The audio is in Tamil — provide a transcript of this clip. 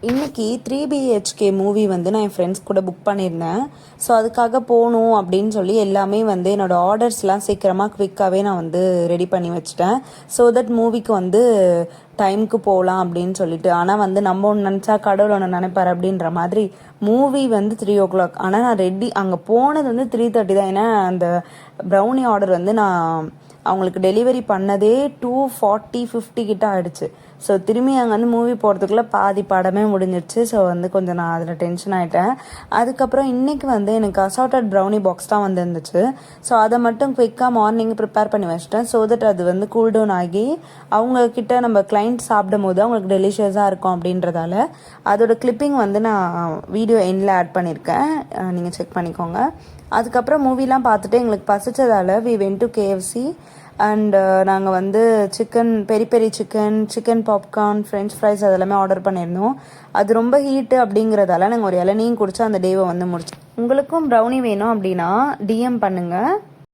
இன்னைக்கு 3BHK மூவி வந்து நான் என் ஃப்ரெண்ட்ஸ் கூட புக் பண்ணியிருந்தேன். ஸோ அதுக்காக போகணும் அப்படின்னு சொல்லி எல்லாமே வந்து என்னோடய ஆர்டர்ஸ்லாம் சீக்கிரமாக குவிக்காகவே நான் வந்து ரெடி பண்ணி வச்சுட்டேன். ஸோ தட் மூவிக்கு வந்து டைமுக்கு போகலாம் அப்படின்னு சொல்லிட்டு. ஆனால் வந்து நம்ம ஒன்று நினச்சா கடவுள் ஒன்று நினைப்பார் அப்படின்ற மாதிரி மூவி வந்து 3 o'clock. ஆனால் நான் ரெடி அங்கே போனது வந்து 3:30 தான். ஏன்னா அந்த ப்ரௌனி ஆர்டர் வந்து நான் அவங்களுக்கு டெலிவரி பண்ணதே 2:40-50 கிட்ட ஆகிடுச்சு. ஸோ திரும்பி அங்கே வந்து மூவி போகிறதுக்குள்ளே பாதி படமே முடிஞ்சிடுச்சு. ஸோ வந்து கொஞ்சம் நான் அதில் டென்ஷன் ஆகிட்டேன். அதுக்கப்புறம் இன்றைக்கி வந்து எனக்கு அசார்ட்டட் ப்ரௌனி பாக்ஸ் தான் வந்துருந்துச்சு. ஸோ அதை மட்டும் குயிக்காக மார்னிங் ப்ரிப்பேர் பண்ணி வச்சிட்டேன். ஸோ தட் அது வந்து கூல் டவுன் ஆகி அவங்கக்கிட்ட நம்ம கிளைண்ட் சாப்பிடும் போது அவங்களுக்கு டெலிஷியஸாக இருக்கும் அப்படின்றதால அதோட கிளிப்பிங் வந்து நான் வீடியோ எண்டில் ஆட் பண்ணியிருக்கேன். நீங்கள் செக் பண்ணிக்கோங்க. அதுக்கப்புறம் மூவிலாம் பார்த்துட்டு எங்களுக்கு பசிச்சதால் we went to KFC and நாங்கள் வந்து peri peri chicken popcorn, french fries அதெல்லாமே ஆர்டர் பண்ணியிருந்தோம். அது ரொம்ப ஹீட்டு அப்படிங்கிறதால நாங்கள் ஒரு இளநியும் குடிச்சு அந்த டேவை வந்து முடிச்சோம். உங்களுக்கும் ப்ரௌனி வேணும் அப்படின்னா DM பண்ணுங்கள்.